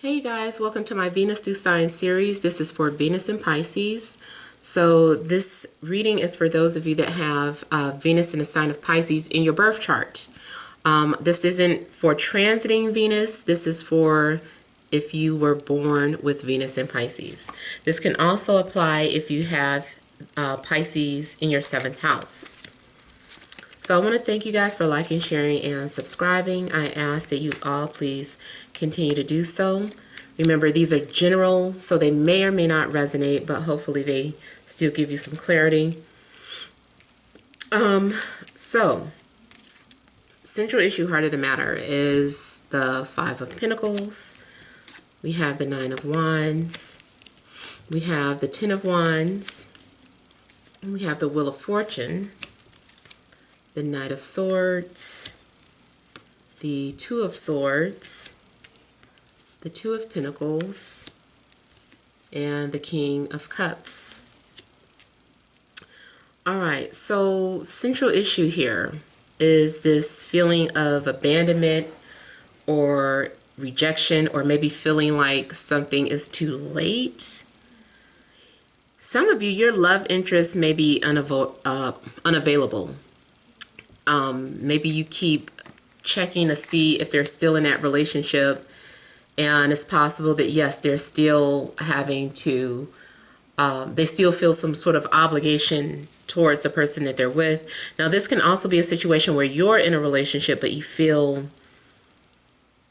Hey you guys, welcome to my Venus through Sign series. This is for Venus and Pisces. So this reading is for those of you that have Venus in the sign of Pisces in your birth chart. This isn't for transiting Venus. This is for if you were born with Venus in Pisces. This can also apply if you have Pisces in your 7th house. So I want to thank you guys for liking, sharing, and subscribing. I ask that you all please continue to do so. Remember, these are general, so they may or may not resonate, but hopefully they still give you some clarity. So, central issue, heart of the matter, is the 5 of Pentacles. We have the 9 of Wands. We have the 10 of Wands. And we have the Wheel of Fortune. The Knight of Swords, the 2 of Swords, the 2 of Pentacles, and the King of Cups. Alright, so central issue here is this feeling of abandonment or rejection, or maybe feeling like something is too late. Some of you, your love interest may be unavailable. Maybe you keep checking to see if they're still in that relationship, and it's possible that yes, they're still having to, they still feel some sort of obligation towards the person that they're with. Now this can also be a situation where you're in a relationship but you feel,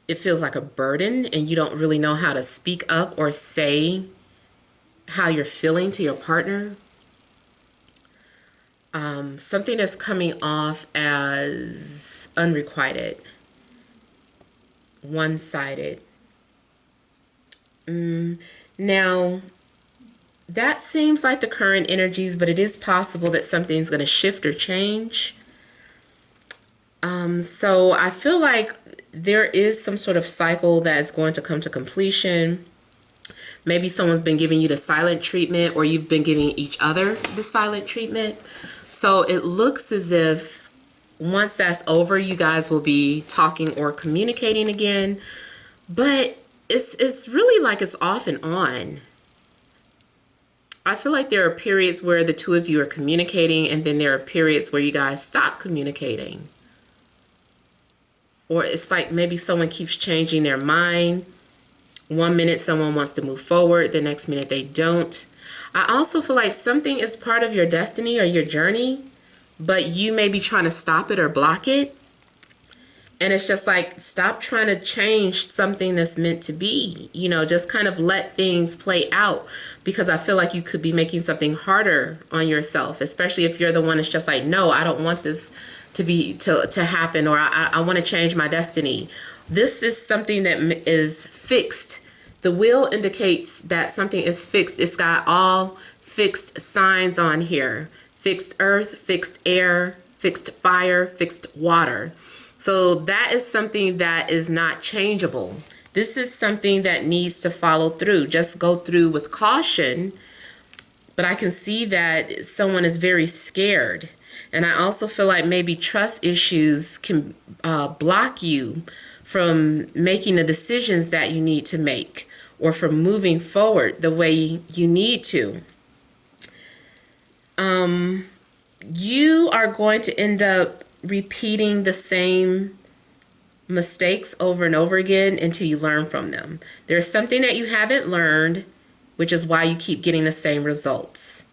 it feels like a burden and you don't really know how to speak up or say how you're feeling to your partner. Something that's coming off as unrequited, one-sided. Now, that seems like the current energies, but it is possible that something's going to shift or change. So I feel like there is some sort of cycle that is going to come to completion. Maybe someone's been giving you the silent treatment, or you've been giving each other the silent treatment. So it looks as if once that's over, you guys will be talking or communicating again. But it's really like it's off and on. I feel like there are periods where the two of you are communicating, and then there are periods where you guys stop communicating. Or it's like maybe someone keeps changing their mind. One minute someone wants to move forward, the next minute they don't. I also feel like something is part of your destiny or your journey, but you may be trying to stop it or block it. And it's just like, stop trying to change something that's meant to be. You know, just kind of let things play out, because I feel like you could be making something harder on yourself, especially if you're the one that's just like, no, I don't want this to happen, or I want to change my destiny. This is something that is fixed. The wheel indicates that something is fixed. It's got all fixed signs on here. Fixed earth, fixed air, fixed fire, fixed water. So that is something that is not changeable. This is something that needs to follow through. Just go through with caution. But I can see that someone is very scared. And I also feel like maybe trust issues can block you from making the decisions that you need to make, or from moving forward the way you need to. You are going to end up repeating the same mistakes over and over again until you learn from them. There's something that you haven't learned, which is why you keep getting the same results.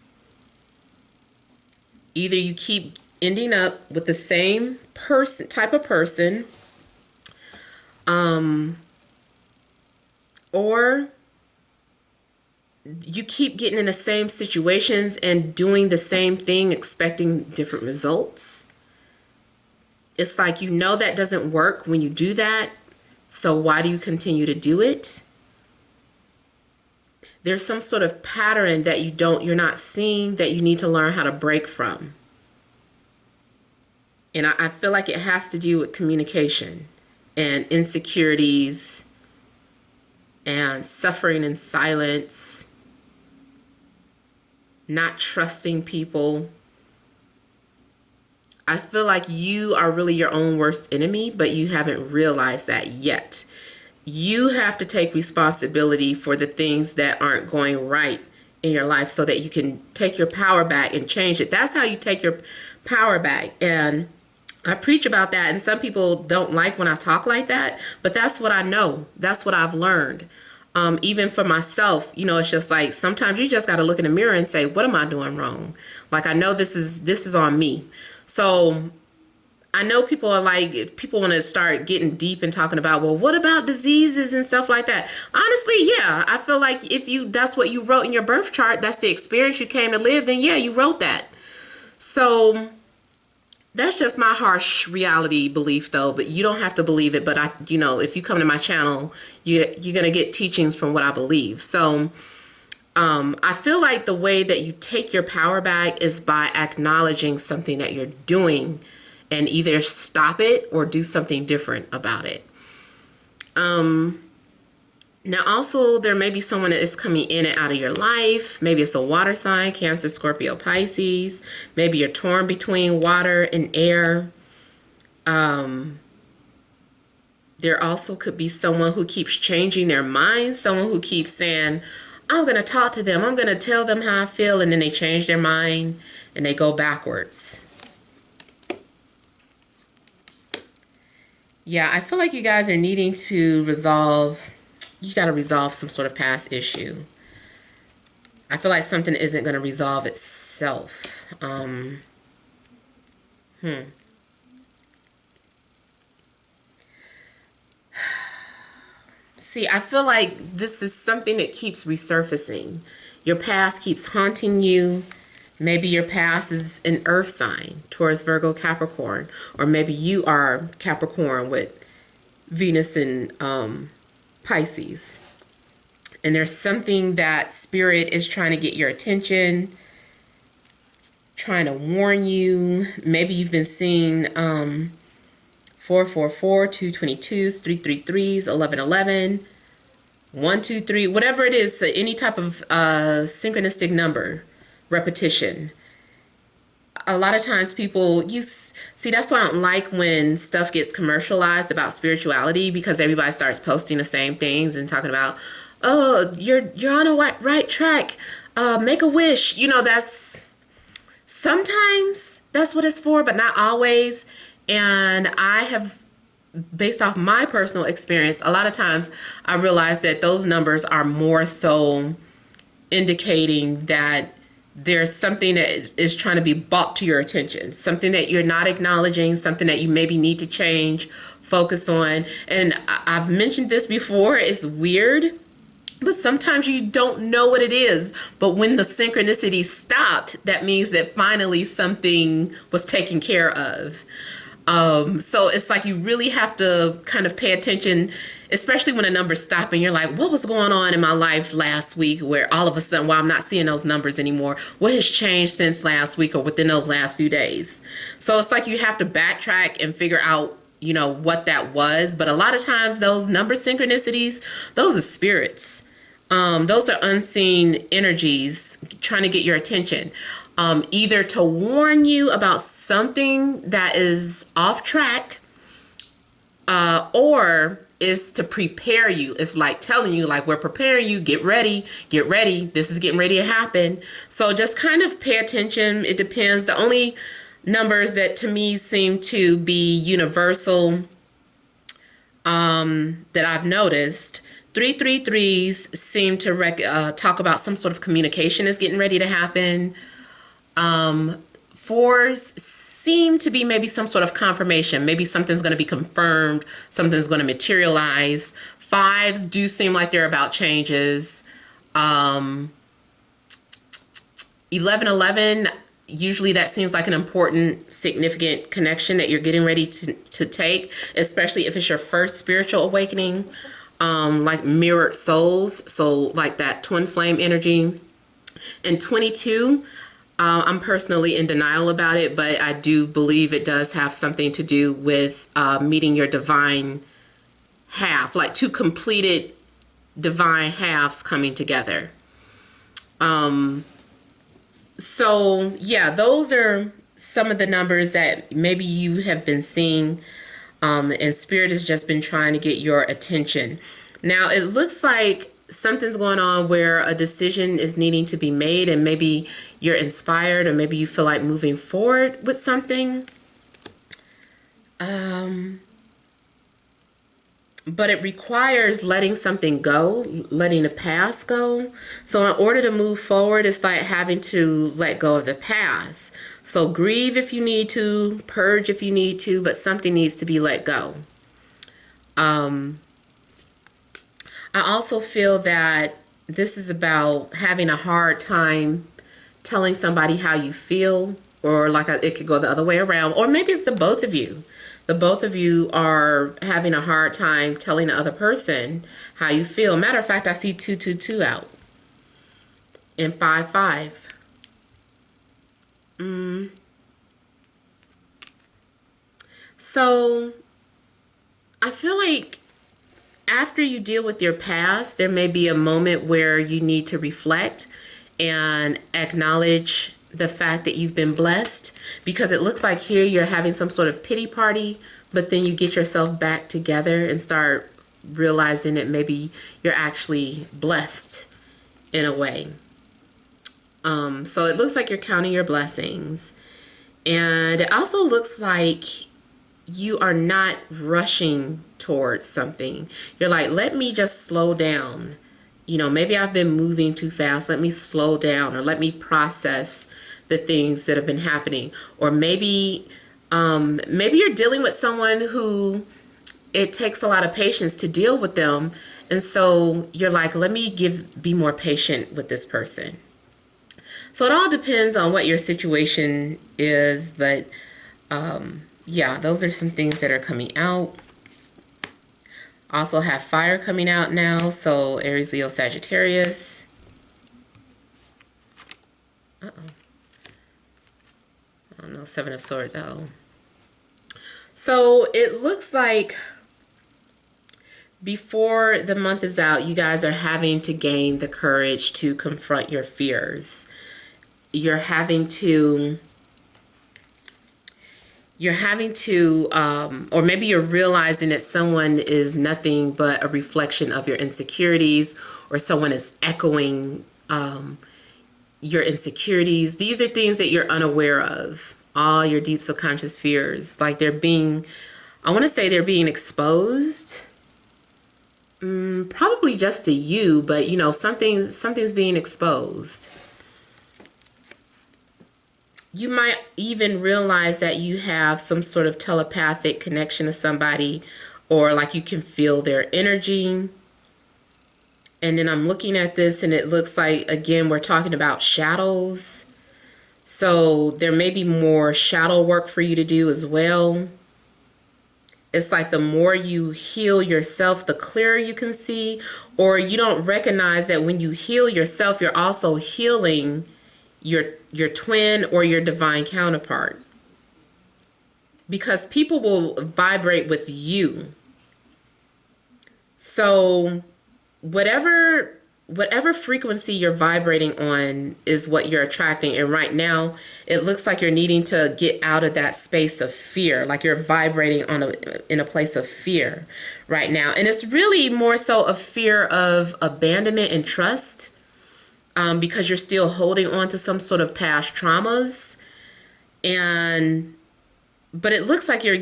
Either you keep ending up with the same type of person, or you keep getting in the same situations and doing the same thing, expecting different results. It's like, you know, that doesn't work when you do that, so why do you continue to do it? There's some sort of pattern that you're not seeing, that you need to learn how to break from. And I feel like it has to do with communication and insecurities and suffering in silence, not trusting people. I feel like you are really your own worst enemy, but you haven't realized that yet. you have to take responsibility for the things that aren't going right in your life so that you can take your power back and change it. That's how you take your power back. And I preach about that, and some people don't like when I talk like that, but that's what I know. That's what I've learned. Even for myself, you know, it's just like sometimes you just got to look in the mirror and say, what am I doing wrong? Like, I know this is on me. So I know people are like, people want to start getting deep and talking about, well, what about diseases and stuff like that? Honestly, yeah, I feel like if that's what you wrote in your birth chart, that's the experience you came to live, then yeah, you wrote that. So that's just my harsh reality belief, though. But you don't have to believe it. But if you come to my channel, you're gonna get teachings from what I believe. So I feel like the way that you take your power back is by acknowledging something that you're doing, and either stop it or do something different about it. Now, also, there may be someone that is coming in and out of your life. Maybe it's a water sign, Cancer, Scorpio, Pisces. Maybe you're torn between water and air. There also could be someone who keeps changing their mind, someone who keeps saying, I'm going to talk to them, I'm going to tell them how I feel, and then they change their mind and they go backwards. Yeah, I feel like you guys are needing to resolve. You got to resolve some sort of past issue. I feel like something isn't going to resolve itself. See, I feel like this is something that keeps resurfacing. Your past keeps haunting you. Maybe your past is an earth sign, Taurus, Virgo, Capricorn. Or maybe you are Capricorn with Venus and Pisces. And there's something that Spirit is trying to get your attention, trying to warn you. Maybe you've been seeing 444, 222s, 333s, 1111, 123, whatever it is, any type of synchronistic number, repetition. A lot of times people see, that's why I don't like when stuff gets commercialized about spirituality, because everybody starts posting the same things and talking about, oh, you're on a right track, make a wish. You know, sometimes that's what it's for, but not always. And I have, based off my personal experience, a lot of times I realize that those numbers are more so indicating that there's something that is trying to be brought to your attention, something that you're not acknowledging, something that you maybe need to change, focus on. And I've mentioned this before, it's weird, but sometimes you don't know what it is. But when the synchronicity stopped, that means that finally something was taken care of. So it's like you really have to kind of pay attention, especially when a number's stopping. You're like, what was going on in my life last week where all of a sudden, well, I'm not seeing those numbers anymore? What has changed since last week or within those last few days? So it's like you have to backtrack and figure out, you know, what that was. But a lot of times those number synchronicities, those are spirits. Those are unseen energies trying to get your attention, either to warn you about something that is off track, or is to prepare you. It's like telling you, like, we're preparing you, get ready, this is getting ready to happen. So just kind of pay attention. It depends. The only numbers that to me seem to be universal, that I've noticed, 333s seem to talk about some sort of communication is getting ready to happen. 4s seem to be maybe some sort of confirmation. Maybe something's going to be confirmed, something's going to materialize. 5s do seem like they're about changes. 1111, usually that seems like an important, significant connection that you're getting ready to take, especially if it's your first spiritual awakening. Like mirrored souls, so like that twin flame energy. And 22, I'm personally in denial about it, but I do believe it does have something to do with meeting your divine half, like two completed divine halves coming together. So yeah, those are some of the numbers that maybe you have been seeing. And Spirit has just been trying to get your attention. Now, it looks like something's going on where a decision is needing to be made, and maybe you're inspired, or maybe you feel like moving forward with something. But it requires letting something go, letting the past go. So in order to move forward, it's like having to let go of the past. So grieve if you need to, purge if you need to, but something needs to be let go. I also feel that this is about having a hard time telling somebody how you feel, or like it could go the other way around, or maybe it's the both of you. The both of you are having a hard time telling the other person how you feel. Matter of fact, I see 222 out and 55. So I feel like after you deal with your past, there may be a moment where you need to reflect and acknowledge the fact that you've been blessed, because it looks like here you're having some sort of pity party, but then you get yourself back together and start realizing that maybe you're actually blessed in a way. So it looks like you're counting your blessings, and it also looks like you are not rushing towards something. You're like, let me just slow down. You know, maybe I've been moving too fast. Let me slow down, or let me process the things that have been happening. Or maybe you're dealing with someone who it takes a lot of patience to deal with them. And so you're like, let me be more patient with this person. So it all depends on what your situation is. But yeah, those are some things that are coming out. Also have fire coming out now, so Aries, Leo, Sagittarius. Uh-oh. Oh no, Seven of Swords. Uh-oh. So it looks like before the month is out, you guys are having to gain the courage to confront your fears. You're having to, or maybe you're realizing that someone is nothing but a reflection of your insecurities, or someone is echoing your insecurities. These are things that you're unaware of. All your deep subconscious fears, like they're being, I want to say they're being exposed. Probably just to you, but you know, something's being exposed. You might even realize that you have some sort of telepathic connection to somebody, or like you can feel their energy. And then I'm looking at this and it looks like, again, we're talking about shadows. So there may be more shadow work for you to do as well. It's like the more you heal yourself, the clearer you can see, or you don't recognize that when you heal yourself, you're also healing your twin or your divine counterpart, because people will vibrate with you. So whatever frequency you're vibrating on is what you're attracting. And right now it looks like you're needing to get out of that space of fear, like you're vibrating in a place of fear right now. And it's really more so a fear of abandonment and trust. Because you're still holding on to some sort of past traumas, but it looks like you're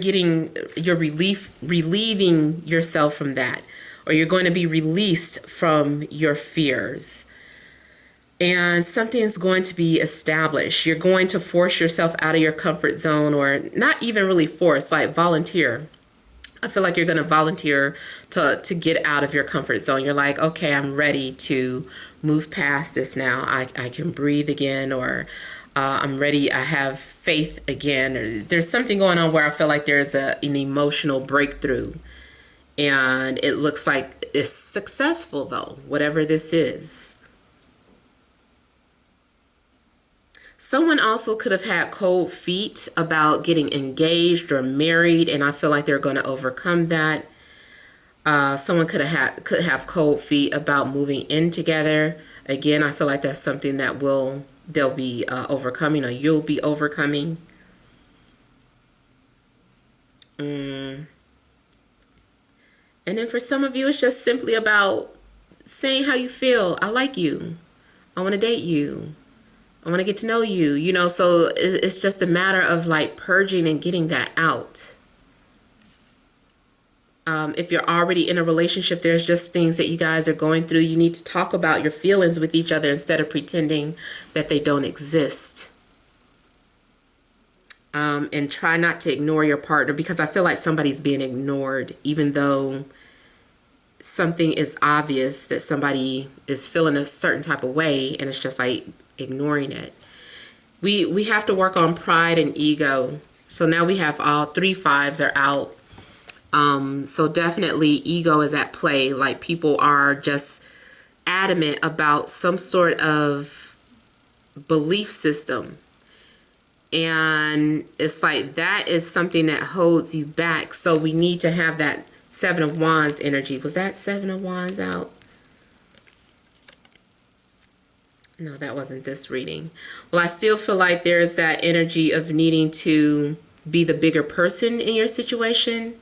relieving yourself from that, or you're going to be released from your fears, and something's going to be established. You're going to force yourself out of your comfort zone, or not even really force, like volunteer. I feel like you're going to volunteer to get out of your comfort zone. You're like, okay, I'm ready to move past this now. I can breathe again, or I'm ready. I have faith again. Or there's something going on where I feel like there's an emotional breakthrough. And it looks like it's successful, though, whatever this is. Someone also could have had cold feet about getting engaged or married, and I feel like they're going to overcome that. Someone could have cold feet about moving in together. Again, I feel like that's something that they'll be overcoming, or you'll be overcoming. And then for some of you, it's just simply about saying how you feel. I like you. I want to date you. I want to get to know you. You know, so it's just a matter of like purging and getting that out. If you're already in a relationship, there's just things that you guys are going through. You need to talk about your feelings with each other instead of pretending that they don't exist. And try not to ignore your partner, because I feel like somebody's being ignored, even though something is obvious that somebody is feeling a certain type of way, and it's just like ignoring it. We have to work on pride and ego. So now we have all 3 5s are out. So definitely ego is at play. Like people are just adamant about some sort of belief system. And it's like that is something that holds you back. So we need to have that 7 of Wands energy. Was that 7 of Wands out? No, that wasn't this reading. Well, I still feel like there's that energy of needing to be the bigger person in your situation,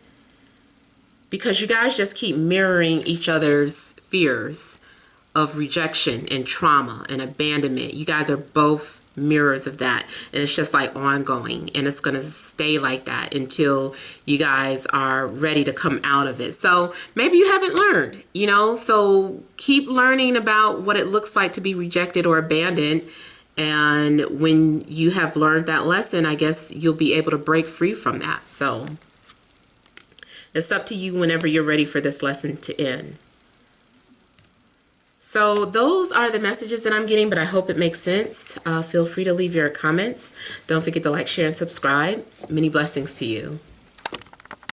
because you guys just keep mirroring each other's fears of rejection and trauma and abandonment. You guys are both mirrors of that, and it's just like ongoing, and it's going to stay like that until you guys are ready to come out of it. So maybe you haven't learned, you know, so keep learning about what it looks like to be rejected or abandoned, and when you have learned that lesson, I guess you'll be able to break free from that. So it's up to you whenever you're ready for this lesson to end. So those are the messages that I'm getting, but I hope it makes sense. Feel free to leave your comments. Don't forget to like, share, and subscribe. Many blessings to you.